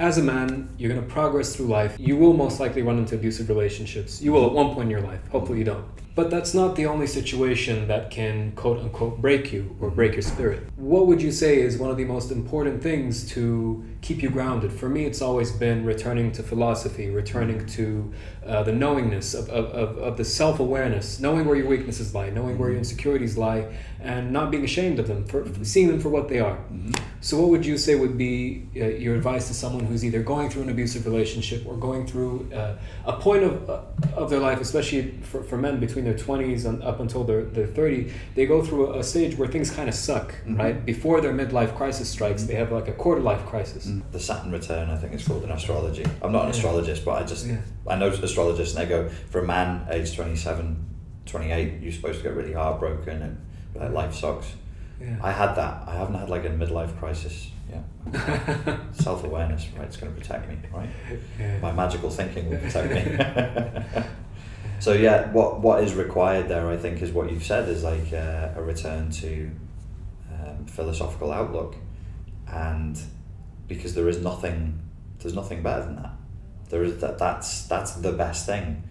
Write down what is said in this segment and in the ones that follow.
as a man, you're going to progress through life. You will most likely run into abusive relationships. You will at one point in your life. Hopefully you don't. But that's not the only situation that can, quote unquote, break you or break your spirit. What would you say is one of the most important things to keep you grounded? For me, it's always been returning to philosophy, returning to the knowingness of the self-awareness, knowing where your weaknesses lie, knowing where your insecurities lie, and not being ashamed of them, for seeing them for what they are. So what would you say would be your advice to someone who's either going through an abusive relationship or going through a point of their life, especially for men between their 20s and up until they're 30, they go through a stage where things kind of suck, right? Before their midlife crisis strikes, they have like a quarter-life crisis. The Saturn return, I think it's called in astrology. I'm not an astrologist, but I know astrologists, and they go, for a man aged 27, 28, you're supposed to get really heartbroken and like life sucks. I had that. I haven't had like a midlife crisis. Self-awareness, right? It's going to protect me, right? My magical thinking will protect me. So what is required there, I think, is what you've said, is like a return to philosophical outlook, and because there's nothing better than that. That's the best thing.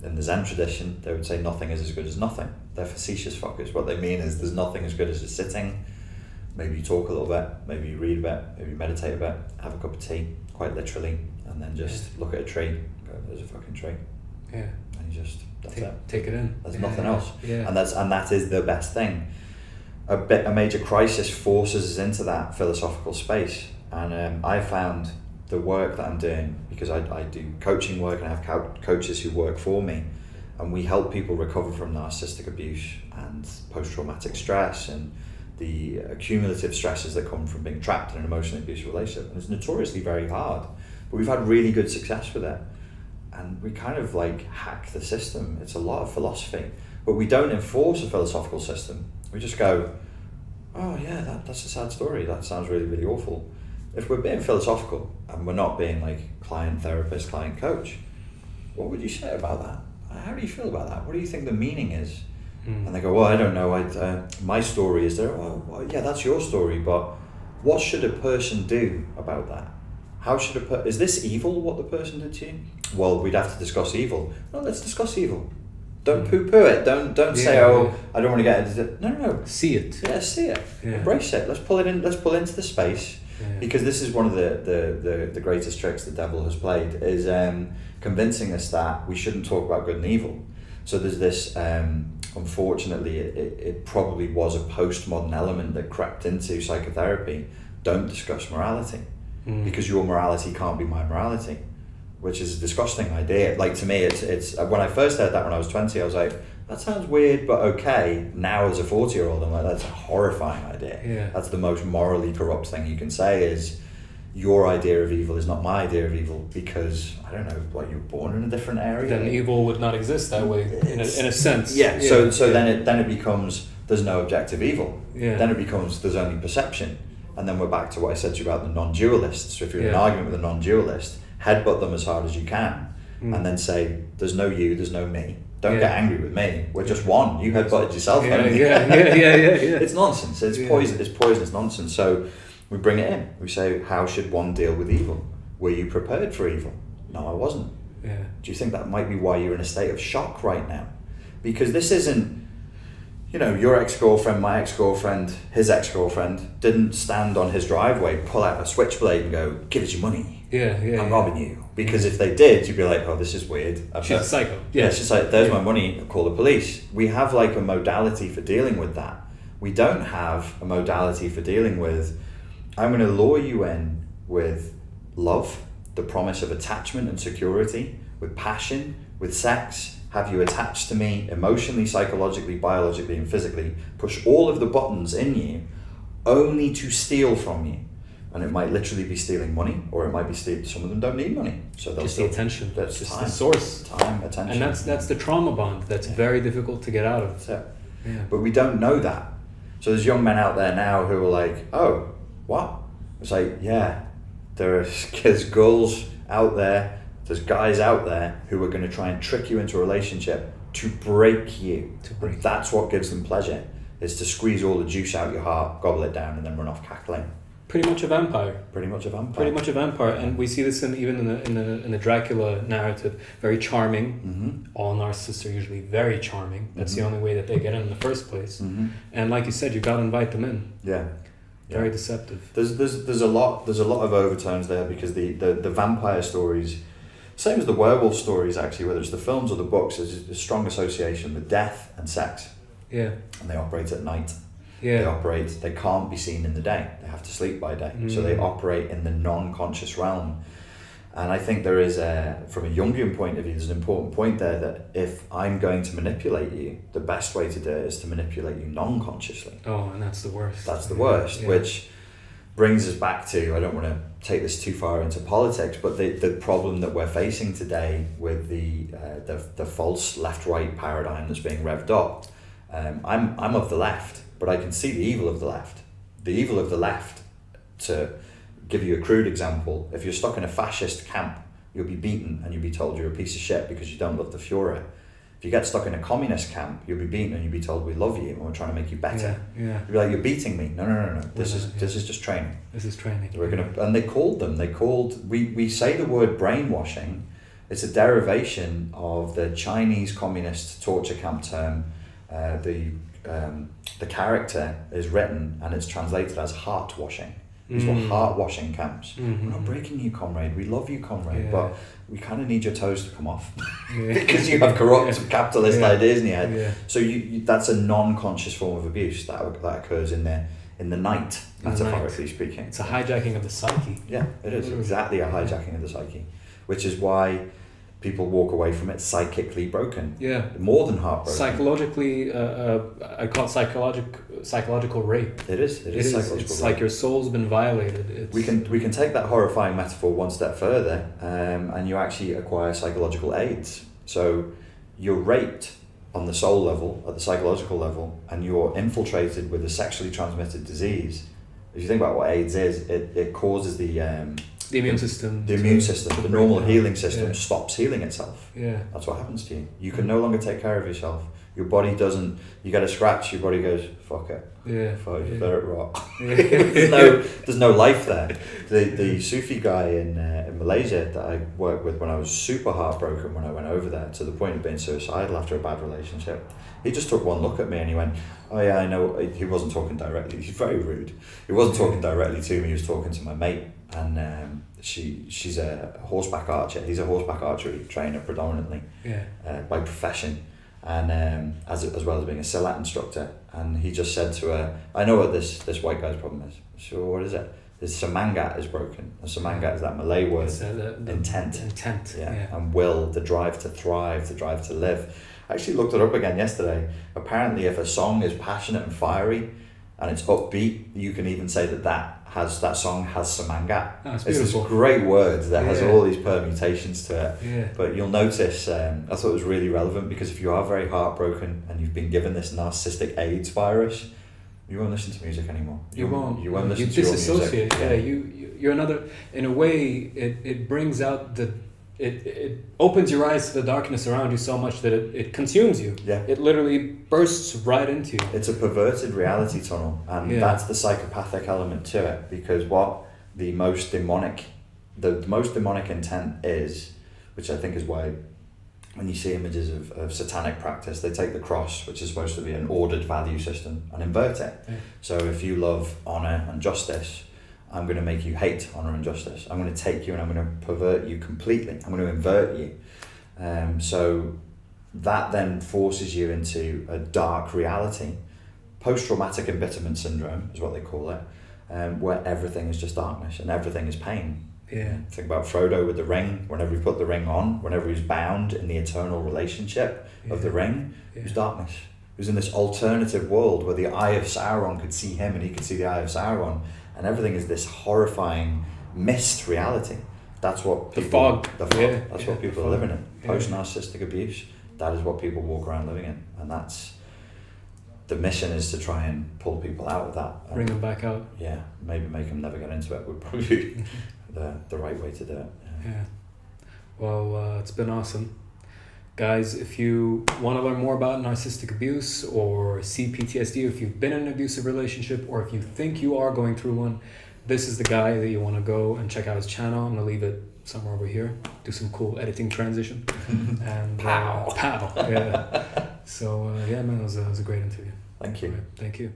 In the Zen tradition, they would say nothing is as good as nothing. They're facetious fuckers. What they mean is there's nothing as good as just sitting. Maybe you talk a little bit, maybe you read a bit, maybe you meditate a bit, have a cup of tea, quite literally, and then just look at a tree, go, there's a fucking tree. And you just, take it in. There's nothing else. And that is the best thing. A major crisis forces us into that philosophical space. And I found the work that I'm doing, because I do coaching work and I have coaches who work for me, and we help people recover from narcissistic abuse and post-traumatic stress and the accumulative stresses that come from being trapped in an emotionally abusive relationship. And it's notoriously very hard, but we've had really good success with it. And we kind of like hack the system. It's a lot of philosophy, but we don't enforce a philosophical system. We just go, oh yeah, that's a sad story. That sounds really, really awful. If we're being philosophical and we're not being like client therapist, client coach, what would you say about that? How do you feel about that? What do you think the meaning is? And they go, well, I don't know. My story is there. Well, yeah, that's your story, but what should a person do about that? How should is this evil, what the person did to you? Well, we'd have to discuss evil. No, let's discuss evil. Don't poo-poo it. Don't say, I don't want to get into. No. See it. Yeah, see it. Embrace it. Let's pull it in. Let's pull into the space. Because this is one of the greatest tricks the devil has played, is convincing us that we shouldn't talk about good and evil. So there's this, unfortunately, it probably was a postmodern element that crept into psychotherapy. Don't discuss morality, because your morality can't be my morality, which is a disgusting idea. Like, to me, it's when I first heard that when I was 20, I was like, that sounds weird, but okay. Now as a 40-year-old, I'm like, that's a horrifying idea. That's the most morally corrupt thing you can say, is your idea of evil is not my idea of evil, because, I don't know, what, you were born in a different area? Then evil would not exist that way, in a sense. So then it becomes, there's no objective evil. Then it becomes, there's only perception. And then we're back to what I said to you about the non-dualists. So if you're in an argument with a non-dualist, headbutt them as hard as you can, and then say, there's no you, there's no me. Don't get angry with me. We're just one. You headbutted yourself. It's nonsense. It's poison. It's poisonous nonsense. So we bring it in. We say, how should one deal with evil? Were you prepared for evil? No, I wasn't. Do you think that might be why you're in a state of shock right now? Because this isn't, your ex-girlfriend, my ex-girlfriend, his ex-girlfriend didn't stand on his driveway, pull out a switchblade and go, give us your money. I'm robbing you. Because if they did, you'd be like, oh, this is weird. She's a psycho. It's just like, there's my money, call the police. We have like a modality for dealing with that. We don't have a modality for dealing with, I'm going to lure you in with love, the promise of attachment and security, with passion, with sex, have you attached to me emotionally, psychologically, biologically, and physically, push all of the buttons in you, only to steal from you. And it might literally be stealing money, or it might be some of them don't need money. So they'll just the attention. That's just time. The source. Time, attention. And that's the trauma bond that's very difficult to get out of. That's it. But we don't know that. So there's young men out there now who are like, oh, what? It's like, there's girls out there, there's guys out there who are going to try and trick you into a relationship to break you. That's what gives them pleasure, is to squeeze all the juice out your heart, gobble it down, and then run off cackling. Pretty much a vampire. Pretty much a vampire. Pretty much a vampire, and we see this even in the Dracula narrative. Very charming. Mm-hmm. All narcissists are usually very charming. That's the only way that they get in the first place. Mm-hmm. And like you said, you got to invite them in. Yeah. Very deceptive. There's a lot of overtones there, because the vampire stories, same as the werewolf stories actually, whether it's the films or the books, there's a strong association with death and sex. Yeah. And they operate at night. Yeah. They can't be seen in the day. They have to sleep by day. So they operate in the non-conscious realm. And I think there is, from a Jungian point of view, there's an important point there that if I'm going to manipulate you, the best way to do it is to manipulate you non-consciously. Oh, and that's the worst. That's the worst, which brings us back to, I don't want to take this too far into politics, but the problem that we're facing today with the false left-right paradigm that's being revved up. I'm of the left, but I can see the evil of the left. The evil of the left, to give you a crude example, if you're stuck in a fascist camp, you'll be beaten and you'll be told you're a piece of shit because you don't love the Führer. If you get stuck in a communist camp, you'll be beaten and you'll be told we love you and we're trying to make you better. Yeah. You'll be like, you're beating me. No. This is just training. This is training. And we say the word brainwashing. It's a derivation of the Chinese communist torture camp term. The character is written and it's translated as heart washing. These were heart washing camps. Mm-hmm. We're not breaking you, comrade. We love you, comrade, Yeah. but we kind of need your toes to come off because you have corrupt capitalist ideas in your head. Yeah. So that's a non-conscious form of abuse that occurs in the night, metaphorically speaking. It's a hijacking of the psyche. Yeah, it is exactly a hijacking of the psyche, which is why people walk away from it psychically broken. Yeah. More than heartbroken. Psychologically, I call it psychological rape. It is psychological It's rape. like your soul's been violated. We can take that horrifying metaphor one step further, and you actually acquire psychological aids. So you're raped on the soul level, at the psychological level, and you're infiltrated with a sexually transmitted disease. If you think about what AIDS is, it causes the immune system. The normal healing system stops healing itself. Yeah. That's what happens to you. You can no longer take care of yourself. Your body doesn't, you get a scratch, your body goes, fuck it. Yeah. Fuck, you let it rot. There's no life there. The Sufi guy in Malaysia that I worked with when I was super heartbroken when I went over there, to the point of being suicidal after a bad relationship, he just took one look at me and he went, oh yeah, I know. He wasn't talking directly, he's very rude. He wasn't talking directly to me, he was talking to my mate, and she's a horseback archer. He's a horseback archery trainer predominantly, by profession, and as well as being a Silat instructor. And he just said to her, I know what this white guy's problem is. So what is it? His samangat is broken. And samangat is that Malay word, intent. Intent. Yeah. And will, the drive to thrive, the drive to live. I actually looked it up again yesterday. Apparently, if a song is passionate and fiery and it's upbeat, you can even say that song has samangat. Oh, it's this beautiful. great word that has all these permutations to it. Yeah. But you'll notice, I thought it was really relevant, because if you are very heartbroken and you've been given this narcissistic AIDS virus, you won't listen to music anymore. You won't. You won't listen you to your disassociate. music. You're another. In a way, it brings out it opens your eyes to the darkness around you so much that it consumes you. Yeah. It literally bursts right into you. It's a perverted reality tunnel, and that's the psychopathic element to it, because what the most demonic intent is, which I think is why when you see images of satanic practice, they take the cross, which is supposed to be an ordered value system, and invert it. Yeah. So if you love honor and justice, I'm going to make you hate honor and justice. I'm going to take you and I'm going to pervert you completely. I'm going to invert you. So that then forces you into a dark reality. Post-traumatic embitterment syndrome is what they call it, where everything is just darkness and everything is pain. Yeah. Think about Frodo with the ring. Whenever he put the ring on, whenever he was bound in the eternal relationship of the ring, it was darkness. He was in this alternative world where the eye of Sauron could see him and he could see the eye of Sauron. And everything is this horrifying mist reality. That's what people... The fog. That's what people are living in. Post-narcissistic abuse. That is what people walk around living in. And that's... The mission is to try and pull people out of that. Bring them back out. Yeah. Maybe make them never get into it would probably be the right way to do it. Yeah. Well, it's been awesome. Guys, if you want to learn more about narcissistic abuse or see PTSD, if you've been in an abusive relationship or if you think you are going through one, this is the guy that you want to go and check out his channel. I'm gonna leave it somewhere over here. Do some cool editing transition. And Pow. pow. Yeah. So yeah, man, it was a great interview. Thank you. Right, thank you.